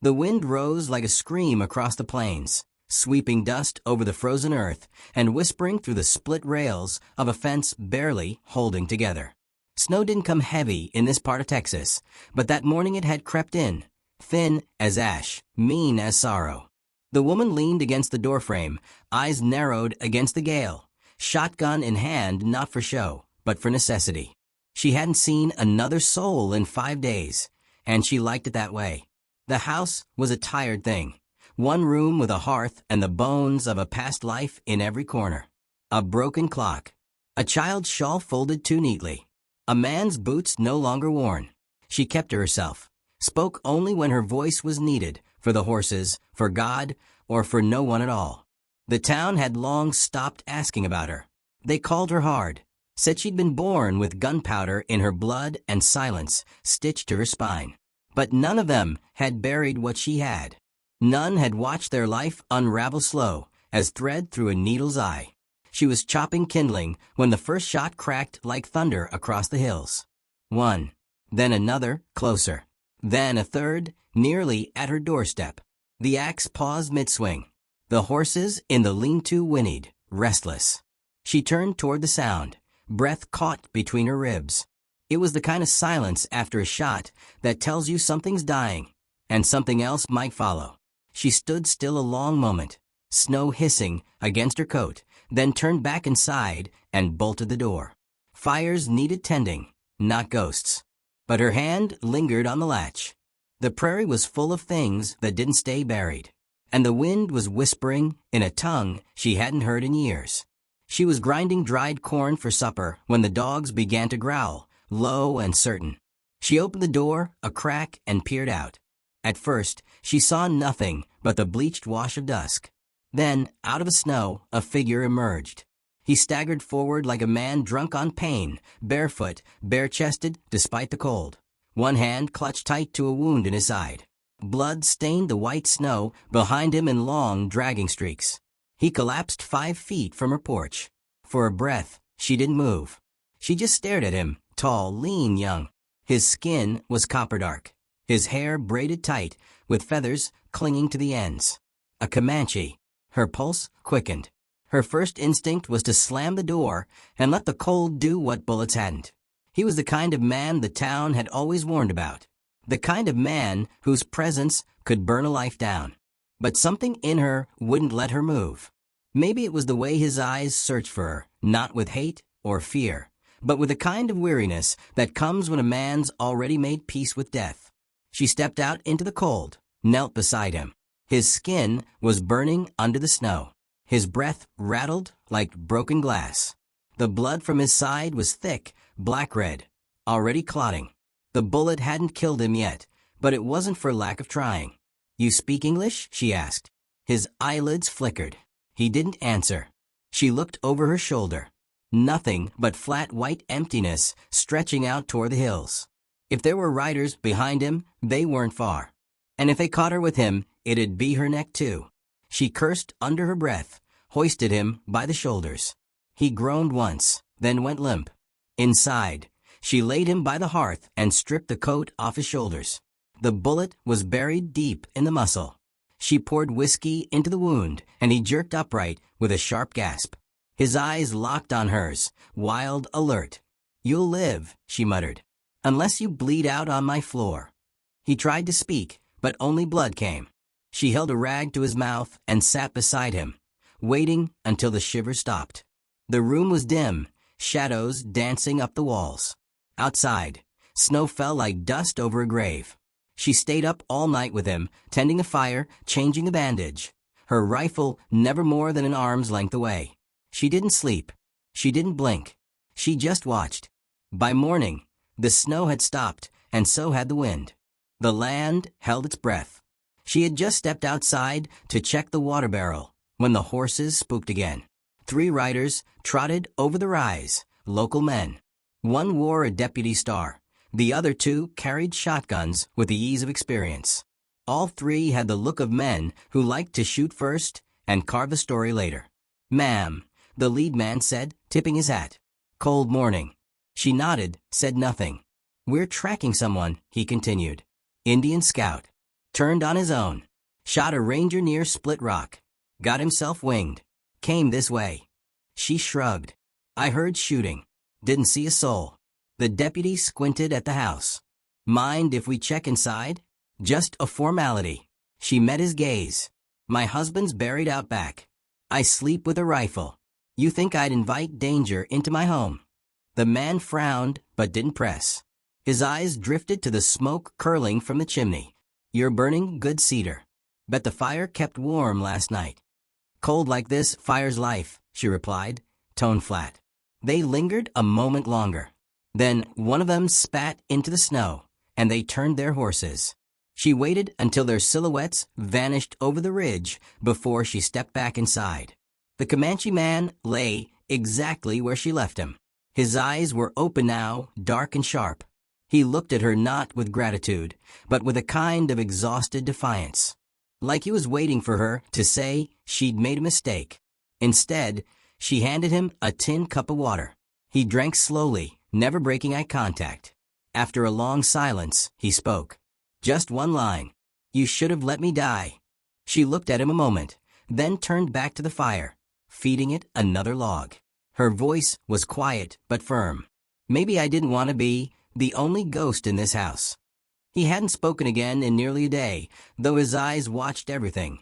The wind rose like a scream across the plains, sweeping dust over the frozen earth and whispering through the split rails of a fence barely holding together. Snow didn't come heavy in this part of Texas, but that morning it had crept in, thin as ash, mean as sorrow. The woman leaned against the doorframe, eyes narrowed against the gale, shotgun in hand not for show, but for necessity. She hadn't seen another soul in 5 days, and she liked it that way. The house was a tired thing. One room with a hearth and the bones of a past life in every corner. A broken clock. A child's shawl folded too neatly. A man's boots no longer worn. She kept to herself, spoke only when her voice was needed, for the horses, for God, or for no one at all. The town had long stopped asking about her. They called her hard, said she'd been born with gunpowder in her blood and silence stitched to her spine. But none of them had buried what she had. None had watched their life unravel slow as thread through a needle's eye. She was chopping kindling when the first shot cracked like thunder across the hills. One, then another, closer. Then a third, nearly at her doorstep. The axe paused mid-swing. The horses in the lean-to whinnied, restless. She turned toward the sound, breath caught between her ribs. It was the kind of silence after a shot that tells you something's dying, and something else might follow. She stood still a long moment, snow hissing against her coat, then turned back inside and bolted the door. Fires needed tending, not ghosts. But her hand lingered on the latch. The prairie was full of things that didn't stay buried, and the wind was whispering in a tongue she hadn't heard in years. She was grinding dried corn for supper when the dogs began to growl, low and certain. She opened the door a crack and peered out. At first, she saw nothing but the bleached wash of dusk. Then, out of the snow, a figure emerged. He staggered forward like a man drunk on pain, barefoot, bare-chested despite the cold. One hand clutched tight to a wound in his side. Blood stained the white snow behind him in long, dragging streaks. He collapsed 5 feet from her porch. For a breath, she didn't move. She just stared at him, tall, lean, young. His skin was copper dark. His hair braided tight, with feathers clinging to the ends. A Comanche. Her pulse quickened. Her first instinct was to slam the door and let the cold do what bullets hadn't. He was the kind of man the town had always warned about. The kind of man whose presence could burn a life down. But something in her wouldn't let her move. Maybe it was the way his eyes searched for her, not with hate or fear, but with a kind of weariness that comes when a man's already made peace with death. She stepped out into the cold, knelt beside him. His skin was burning under the snow. His breath rattled like broken glass. The blood from his side was thick, black-red, already clotting. The bullet hadn't killed him yet, but it wasn't for lack of trying. "You speak English?" she asked. His eyelids flickered. He didn't answer. She looked over her shoulder. Nothing but flat white emptiness stretching out toward the hills. If there were riders behind him, they weren't far. And if they caught her with him, it'd be her neck too. She cursed under her breath, hoisted him by the shoulders. He groaned once, then went limp. Inside, she laid him by the hearth and stripped the coat off his shoulders. The bullet was buried deep in the muscle. She poured whiskey into the wound, and he jerked upright with a sharp gasp. His eyes locked on hers, wild, alert. "You'll live," she muttered, "unless you bleed out on my floor." He tried to speak, but only blood came. She held a rag to his mouth and sat beside him, waiting until the shivers stopped. The room was dim, shadows dancing up the walls. Outside, snow fell like dust over a grave. She stayed up all night with him, tending the fire, changing the bandage. Her rifle never more than an arm's length away. She didn't sleep. She didn't blink. She just watched. By morning, the snow had stopped, and so had the wind. The land held its breath. She had just stepped outside to check the water barrel when the horses spooked again. 3 riders trotted over the rise, local men. One wore a deputy star. The other 2 carried shotguns with the ease of experience. All 3 had the look of men who liked to shoot first and carve the story later. "Ma'am," the lead man said, tipping his hat. "Cold morning." She nodded, said nothing. "We're tracking someone," he continued. "Indian scout." Turned on his own. Shot a ranger near Split Rock. Got himself winged. Came this way. She shrugged. I heard shooting. Didn't see a soul. The deputy squinted at the house. Mind if we check inside? Just a formality. She met his gaze. My husband's buried out back. I sleep with a rifle. You think I'd invite danger into my home? The man frowned, but didn't press. His eyes drifted to the smoke curling from the chimney. You're burning good cedar. Bet the fire kept warm last night. Cold like this, fire's life, she replied, tone flat. They lingered a moment longer. Then one of them spat into the snow, and they turned their horses. She waited until their silhouettes vanished over the ridge before she stepped back inside. The Comanche man lay exactly where she left him. His eyes were open now, dark and sharp. He looked at her not with gratitude, but with a kind of exhausted defiance. Like he was waiting for her to say she'd made a mistake. Instead, she handed him a tin cup of water. He drank slowly, never breaking eye contact. After a long silence, he spoke. Just one line. You should have let me die. She looked at him a moment, then turned back to the fire, feeding it another log. Her voice was quiet but firm. Maybe I didn't want to be the only ghost in this house. He hadn't spoken again in nearly a day, though his eyes watched everything.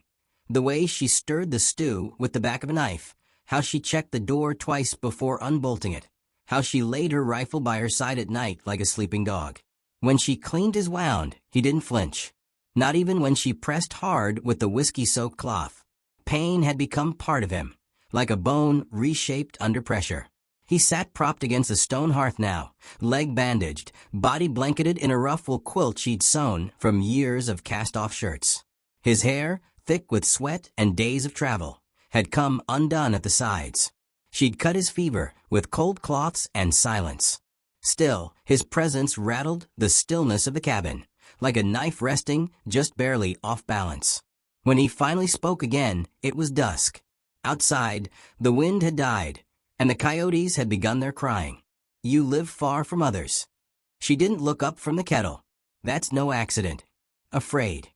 The way she stirred the stew with the back of a knife, how she checked the door twice before unbolting it, how she laid her rifle by her side at night like a sleeping dog. When she cleaned his wound, he didn't flinch. Not even when she pressed hard with the whiskey-soaked cloth. Pain had become part of him, like a bone reshaped under pressure. He sat propped against a stone hearth now, leg bandaged, body blanketed in a ruffle quilt she'd sewn from years of cast-off shirts. His hair, thick with sweat and days of travel, had come undone at the sides. She'd cut his fever with cold cloths and silence. Still, his presence rattled the stillness of the cabin, like a knife resting just barely off balance. When he finally spoke again, it was dusk. Outside, the wind had died, and the coyotes had begun their crying. You live far from others. She didn't look up from the kettle. That's no accident. Afraid.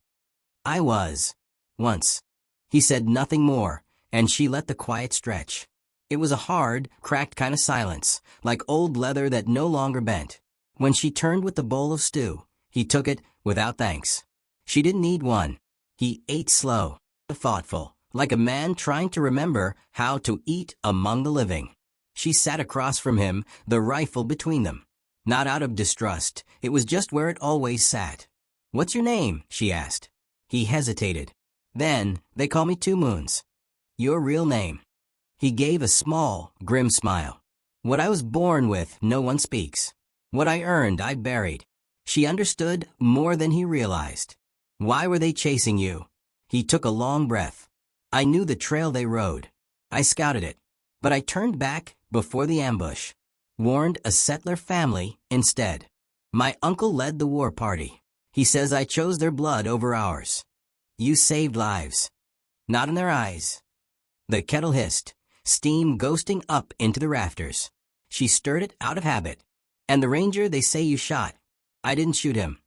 I was. Once. He said nothing more, and she let the quiet stretch. It was a hard, cracked kind of silence, like old leather that no longer bent. When she turned with the bowl of stew, he took it without thanks. She didn't need one. He ate slow, thoughtful, like a man trying to remember how to eat among the living. She sat across from him, the rifle between them. Not out of distrust, it was just where it always sat. What's your name? She asked. He hesitated. Then, they call me Two Moons. Your real name. He gave a small, grim smile. What I was born with, no one speaks. What I earned, I buried. She understood more than he realized. Why were they chasing you? He took a long breath. I knew the trail they rode. I scouted it. But I turned back before the ambush. Warned a settler family instead. My uncle led the war party. He says I chose their blood over ours. You saved lives. Not in their eyes. The kettle hissed, steam ghosting up into the rafters. She stirred it out of habit. And the ranger they say you shot. I didn't shoot him.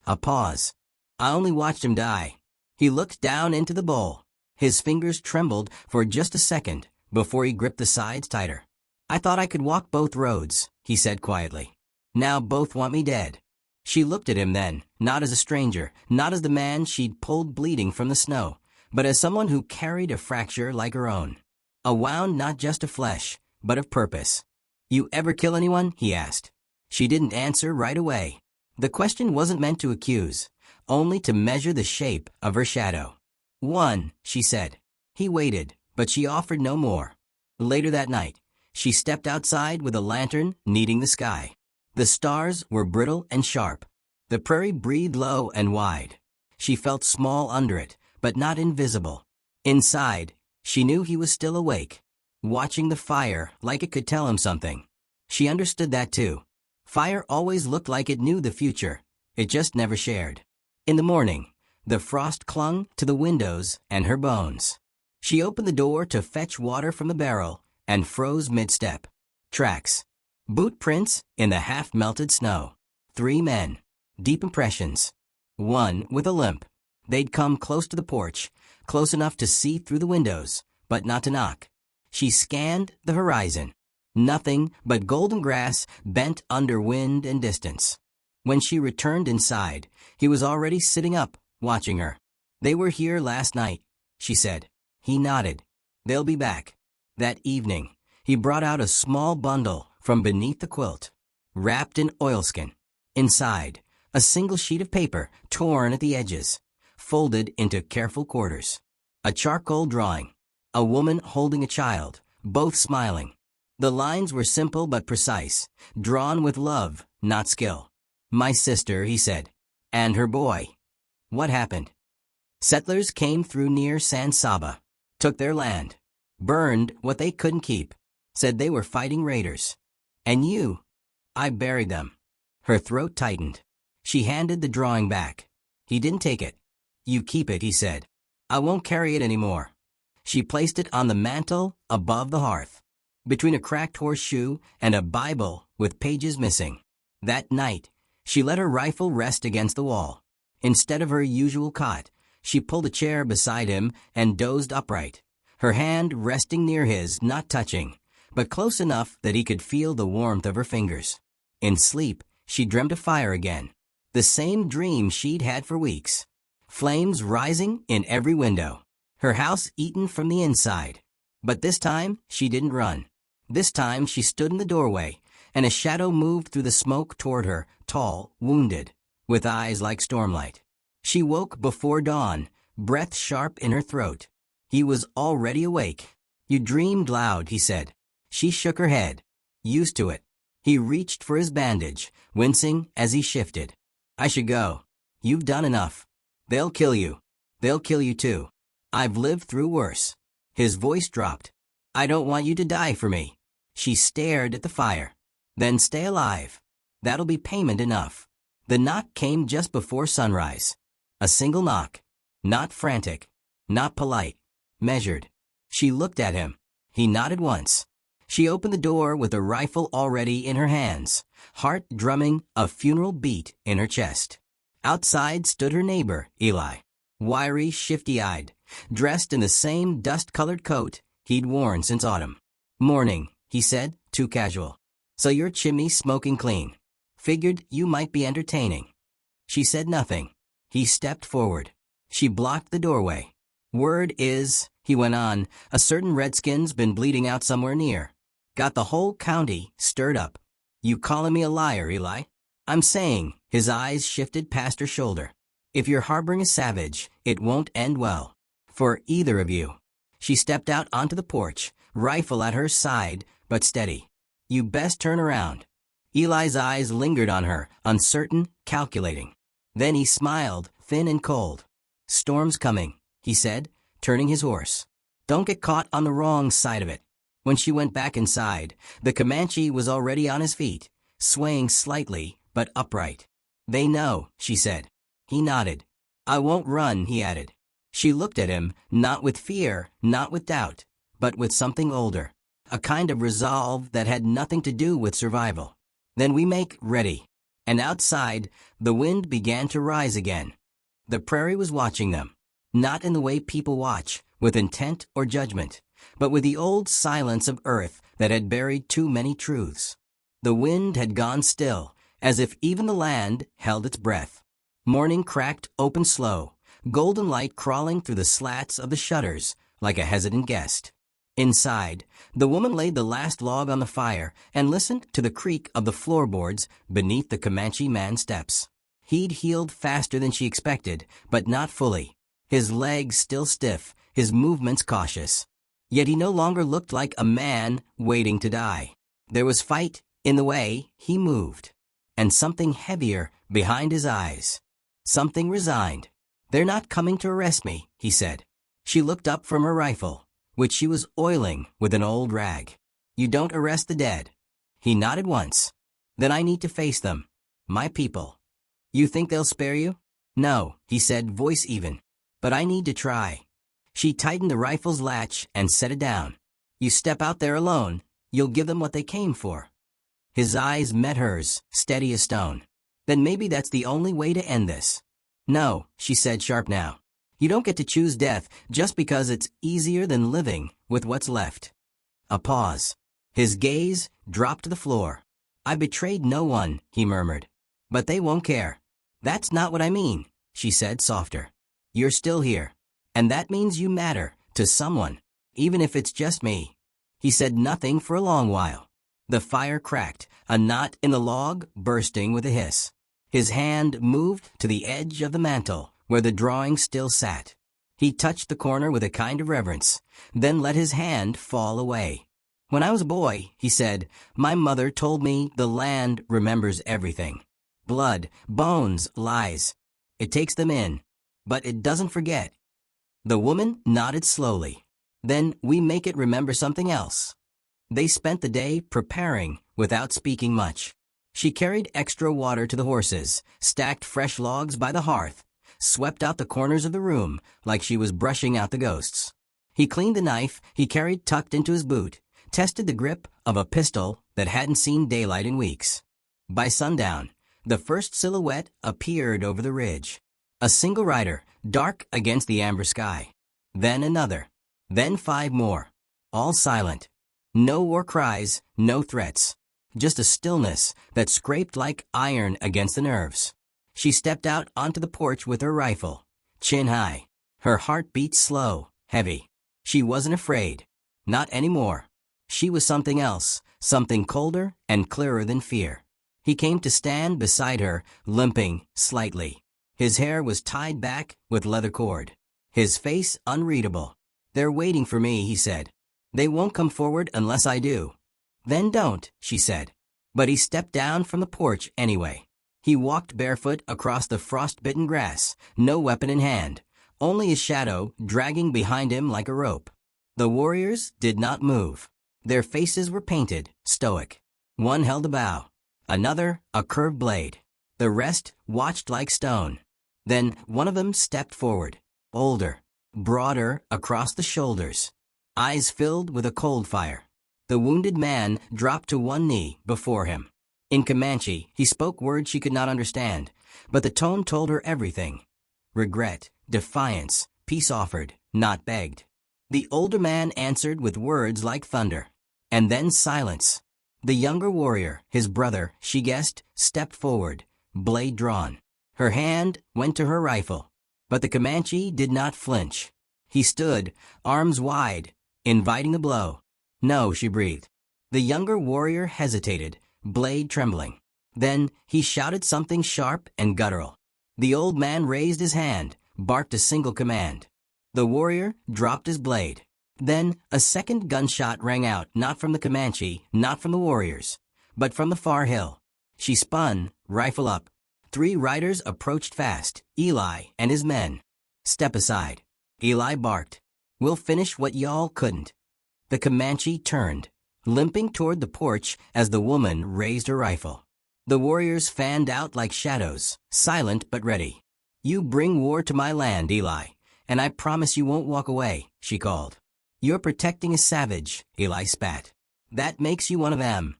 A pause. I only watched him die. He looked down into the bowl. His fingers trembled for just a second before he gripped the sides tighter. I thought I could walk both roads, he said quietly. Now both want me dead. She looked at him then, not as a stranger, not as the man she'd pulled bleeding from the snow, but as someone who carried a fracture like her own. A wound not just of flesh, but of purpose. You ever kill anyone? He asked. She didn't answer right away. The question wasn't meant to accuse, only to measure the shape of her shadow. One, she said. He waited, but she offered no more. Later that night, she stepped outside with a lantern kneading the sky. The stars were brittle and sharp. The prairie breathed low and wide. She felt small under it, but not invisible. Inside, she knew he was still awake, watching the fire like it could tell him something. She understood that too. Fire always looked like it knew the future. It just never shared. In the morning, the frost clung to the windows and her bones. She opened the door to fetch water from the barrel and froze mid-step. Tracks. Boot prints in the half-melted snow. 3 men. Deep impressions. One with a limp. They'd come close to the porch, close enough to see through the windows, but not to knock. She scanned the horizon. Nothing but golden grass bent under wind and distance. When she returned inside, he was already sitting up, watching her. "They were here last night," she said. He nodded. "They'll be back." That evening, he brought out a small bundle from beneath the quilt, wrapped in oilskin. Inside, a single sheet of paper, torn at the edges, folded into careful quarters. A charcoal drawing. A woman holding a child, both smiling. The lines were simple but precise, drawn with love, not skill. "My sister," he said. "And her boy." What happened? Settlers came through near San Saba, took their land, burned what they couldn't keep, said they were fighting raiders. "And you?" "I buried them." Her throat tightened. She handed the drawing back. He didn't take it. "You keep it," he said. "I won't carry it anymore." She placed it on the mantel above the hearth, between a cracked horseshoe and a Bible with pages missing. That night, she let her rifle rest against the wall. Instead of her usual cot, she pulled a chair beside him and dozed upright, her hand resting near his, not touching, but close enough that he could feel the warmth of her fingers. In sleep, she dreamt of fire again, the same dream she'd had for weeks. Flames rising in every window, her house eaten from the inside. But this time, she didn't run. This time, she stood in the doorway, and a shadow moved through the smoke toward her, tall, wounded, with eyes like stormlight. She woke before dawn, breath sharp in her throat. He was already awake. "You dreamed loud," he said. She shook her head. Used to it. He reached for his bandage, wincing as he shifted. "I should go. You've done enough. They'll kill you. They'll kill you too. I've lived through worse." His voice dropped. "I don't want you to die for me." She stared at the fire. "Then stay alive. That'll be payment enough." The knock came just before sunrise. A single knock. Not frantic. Not polite. Measured. She looked at him. He nodded once. She opened the door with a rifle already in her hands, heart drumming a funeral beat in her chest. Outside stood her neighbor, Eli. Wiry, shifty-eyed, dressed in the same dust-colored coat he'd worn since autumn. "Morning," he said, too casual. "So your chimney's smoking clean. Figured you might be entertaining." She said nothing. He stepped forward. She blocked the doorway. "Word is," he went on, "a certain redskin's been bleeding out somewhere near. Got the whole county stirred up." "You calling me a liar, Eli?" "I'm saying," his eyes shifted past her shoulder, "if you're harboring a savage, it won't end well. For either of you." She stepped out onto the porch, rifle at her side, but steady. "You best turn around." Eli's eyes lingered on her, uncertain, calculating. Then he smiled, thin and cold. "Storm's coming," he said, turning his horse. "Don't get caught on the wrong side of it." When she went back inside, the Comanche was already on his feet, swaying slightly, but upright. "They know," she said. He nodded. "I won't run," he added. She looked at him, not with fear, not with doubt, but with something older, a kind of resolve that had nothing to do with survival. "Then we make ready." And outside, the wind began to rise again. The prairie was watching them, not in the way people watch, with intent or judgment, but with the old silence of earth that had buried too many truths. The wind had gone still, as if even the land held its breath. Morning cracked open slow, golden light crawling through the slats of the shutters like a hesitant guest. Inside, the woman laid the last log on the fire and listened to the creak of the floorboards beneath the Comanche man's steps. He'd healed faster than she expected, but not fully. His legs still stiff, his movements cautious. Yet he no longer looked like a man waiting to die. There was fight in the way he moved, and something heavier behind his eyes. Something resigned. "They're not coming to arrest me," he said. She looked up from her rifle, which she was oiling with an old rag. "You don't arrest the dead." He nodded once. "Then I need to face them. My people." "You think they'll spare you?" "No," he said, voice even. "But I need to try." She tightened the rifle's latch and set it down. "You step out there alone, you'll give them what they came for." His eyes met hers, steady as stone. "Then maybe that's the only way to end this." No, she said sharp now. You don't get to choose death just because it's easier than living with what's left. A pause. His gaze dropped to the floor. I betrayed no one, he murmured. But they won't care. That's not what I mean, she said softer. You're still here. And that means you matter to someone, even if it's just me. He said nothing for a long while. The fire cracked, a knot in the log bursting with a hiss. His hand moved to the edge of the mantel, where the drawing still sat. He touched the corner with a kind of reverence, then let his hand fall away. When I was a boy, he said, my mother told me the land remembers everything. Blood, bones, lies. It takes them in, but it doesn't forget. The woman nodded slowly. Then we make it remember something else. They spent the day preparing without speaking much. She carried extra water to the horses, stacked fresh logs by the hearth, swept out the corners of the room like she was brushing out the ghosts. He cleaned the knife he carried tucked into his boot, tested the grip of a pistol that hadn't seen daylight in weeks. By sundown, the first silhouette appeared over the ridge. A single rider, dark against the amber sky. Then another. Then 5 more. All silent. No war cries, no threats. Just a stillness that scraped like iron against the nerves. She stepped out onto the porch with her rifle, chin high. Her heart beat slow, heavy. She wasn't afraid. Not anymore. She was something else, something colder and clearer than fear. He came to stand beside her, limping slightly. His hair was tied back with leather cord. His face unreadable. They're waiting for me, he said. They won't come forward unless I do. Then don't, she said. But he stepped down from the porch anyway. He walked barefoot across the frost-bitten grass, no weapon in hand, only his shadow dragging behind him like a rope. The warriors did not move. Their faces were painted, stoic. One held a bow, another a curved blade. The rest watched like stone. Then one of them stepped forward, older, broader across the shoulders, eyes filled with a cold fire. The wounded man dropped to one knee before him. In Comanche, he spoke words she could not understand, but the tone told her everything. Regret, defiance, peace offered, not begged. The older man answered with words like thunder. And then silence. The younger warrior, his brother, she guessed, stepped forward, blade drawn. Her hand went to her rifle, but the Comanche did not flinch. He stood, arms wide, inviting a blow. No, she breathed. The younger warrior hesitated, blade trembling. Then he shouted something sharp and guttural. The old man raised his hand, barked a single command. The warrior dropped his blade. Then a second gunshot rang out, not from the Comanche, not from the warriors, but from the far hill. She spun, rifle up. 3 riders approached fast, Eli and his men. Step aside. Eli barked. We'll finish what y'all couldn't. The Comanche turned, limping toward the porch as the woman raised her rifle. The warriors fanned out like shadows, silent but ready. You bring war to my land, Eli, and I promise you won't walk away, she called. You're protecting a savage, Eli spat. That makes you one of them.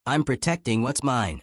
I'm protecting what's mine.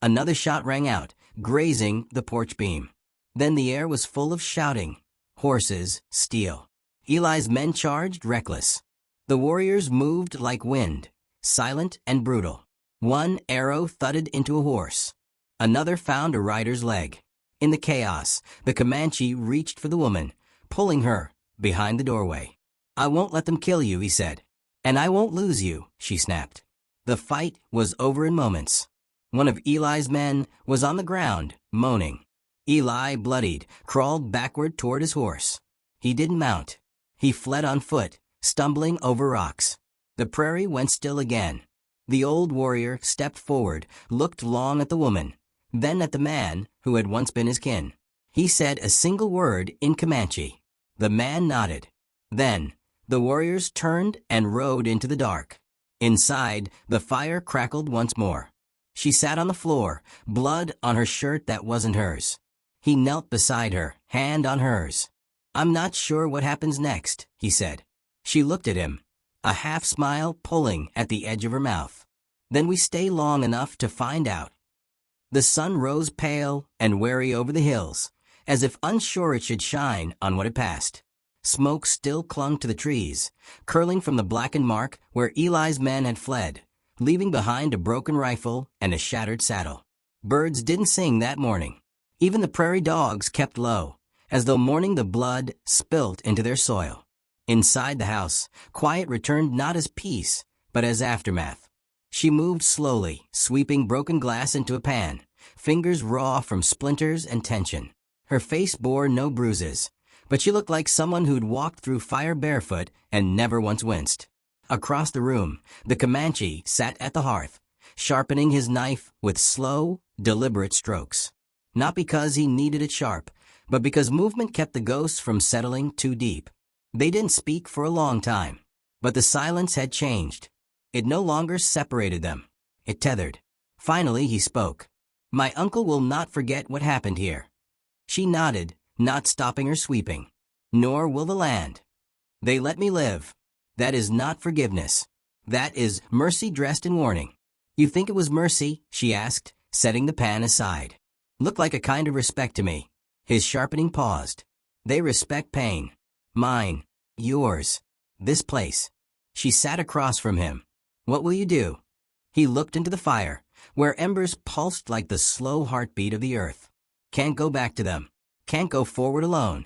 Another shot rang out, grazing the porch beam. Then the air was full of shouting. Horses, steel. Eli's men charged, reckless. The warriors moved like wind, silent and brutal. One arrow thudded into a horse. Another found a rider's leg. In the chaos, the Comanche reached for the woman, pulling her behind the doorway. I won't let them kill you, he said. And I won't lose you, she snapped. The fight was over in moments. One of Eli's men was on the ground, moaning. Eli, bloodied, crawled backward toward his horse. He didn't mount. He fled on foot, stumbling over rocks. The prairie went still again. The old warrior stepped forward, looked long at the woman, then at the man who had once been his kin. He said a single word in Comanche. The man nodded. Then the warriors turned and rode into the dark. Inside, the fire crackled once more. She sat on the floor, blood on her shirt that wasn't hers. He knelt beside her, hand on hers. I'm not sure what happens next, he said. She looked at him, a half smile pulling at the edge of her mouth. Then we stay long enough to find out. The sun rose pale and wary over the hills, as if unsure it should shine on what had passed. Smoke still clung to the trees, curling from the blackened mark where Eli's men had fled, leaving behind a broken rifle and a shattered saddle. Birds didn't sing that morning. Even the prairie dogs kept low, as though mourning the blood spilt into their soil. Inside the house, quiet returned not as peace, but as aftermath. She moved slowly, sweeping broken glass into a pan, fingers raw from splinters and tension. Her face bore no bruises, but she looked like someone who'd walked through fire barefoot and never once winced. Across the room, the Comanche sat at the hearth, sharpening his knife with slow, deliberate strokes. Not because he needed it sharp, but because movement kept the ghosts from settling too deep. They didn't speak for a long time, but the silence had changed. It no longer separated them. It tethered. Finally he spoke. "My uncle will not forget what happened here." She nodded, not stopping her sweeping. "Nor will the land. They let me live. That is not forgiveness. That is mercy dressed in warning." "You think it was mercy?" she asked, setting the pan aside. "Looked like a kind of respect to me." His sharpening paused. "They respect pain. Mine. Yours. This place." She sat across from him. "What will you do?" He looked into the fire, where embers pulsed like the slow heartbeat of the earth. "Can't go back to them. Can't go forward alone."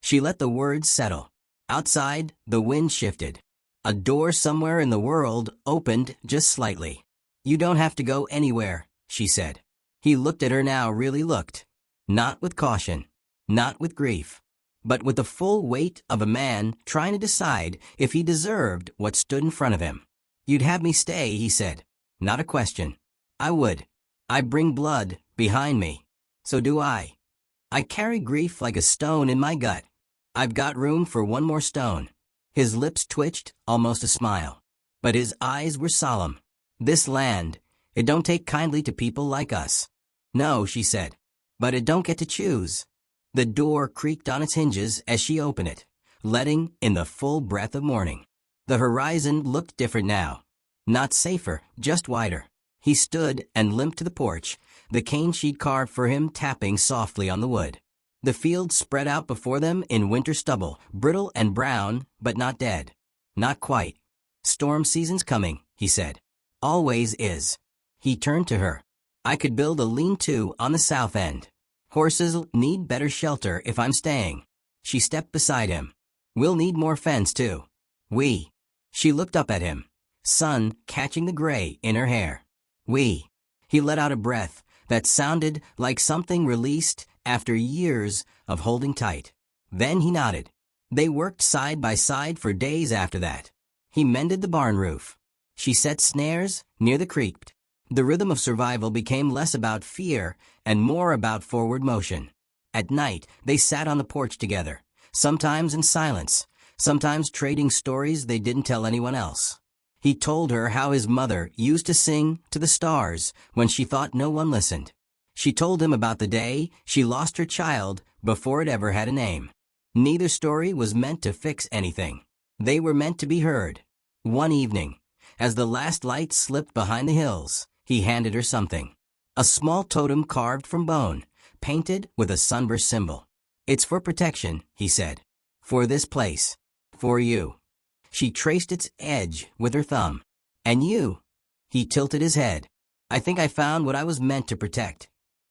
She let the words settle. Outside, the wind shifted. A door somewhere in the world opened just slightly. "You don't have to go anywhere," she said. He looked at her now, really looked. Not with caution, not with grief, but with the full weight of a man trying to decide if he deserved what stood in front of him. "You'd have me stay," he said. "Not a question." "I would. I bring blood behind me. So do I. I carry grief like a stone in my gut. I've got room for one more stone." His lips twitched, almost a smile. But his eyes were solemn. "This land, it don't take kindly to people like us." "No," she said. "But it don't get to choose." The door creaked on its hinges as she opened it, letting in the full breath of morning. The horizon looked different now. Not safer, just wider. He stood and limped to the porch, the cane she'd carved for him tapping softly on the wood. The fields spread out before them in winter stubble, brittle and brown, but not dead. Not quite. "Storm season's coming," he said. "Always is." He turned to her. "I could build a lean-to on the south end. Horses need better shelter if I'm staying." She stepped beside him. "We'll need more fence, too." "We." She looked up at him, sun catching the gray in her hair. "We." He let out a breath that sounded like something released after years of holding tight. Then he nodded. They worked side by side for days after that. He mended the barn roof. She set snares near the creek. The rhythm of survival became less about fear and more about forward motion. At night, they sat on the porch together, sometimes in silence, sometimes trading stories they didn't tell anyone else. He told her how his mother used to sing to the stars when she thought no one listened. She told him about the day she lost her child before it ever had a name. Neither story was meant to fix anything. They were meant to be heard. One evening, as the last light slipped behind the hills, he handed her something. A small totem carved from bone, painted with a sunburst symbol. "It's for protection," he said. "For this place. For you." She traced its edge with her thumb. "And you?" He tilted his head. "I think I found what I was meant to protect."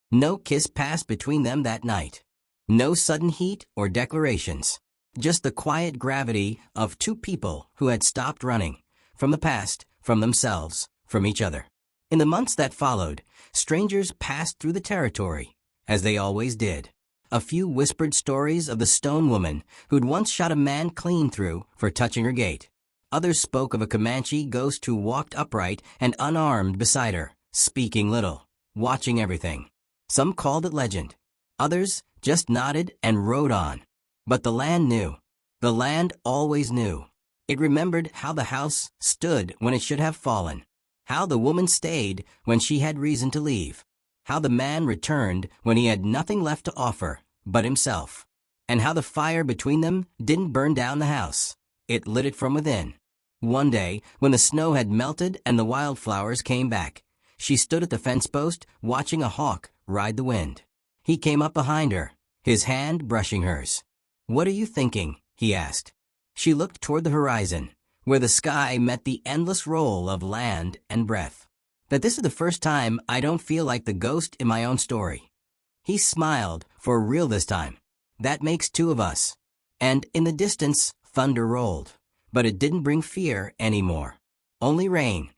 No kiss passed between them that night. No sudden heat or declarations. Just the quiet gravity of two people who had stopped running. From the past, from themselves, from each other. In the months that followed, strangers passed through the territory, as they always did. A few whispered stories of the stone woman who'd once shot a man clean through for touching her gate. Others spoke of a Comanche ghost who walked upright and unarmed beside her, speaking little, watching everything. Some called it legend. Others just nodded and rode on. But the land knew. The land always knew. It remembered how the house stood when it should have fallen. How the woman stayed when she had reason to leave. How the man returned when he had nothing left to offer but himself. And how the fire between them didn't burn down the house. It lit it from within. One day, when the snow had melted and the wildflowers came back, she stood at the fence post watching a hawk ride the wind. He came up behind her, his hand brushing hers. "What are you thinking?" he asked. She looked toward the horizon, where the sky met the endless roll of land and breath. "That this is the first time I don't feel like the ghost in my own story." He smiled, for real this time. "That makes two of us." And in the distance, thunder rolled. But it didn't bring fear anymore. Only rain,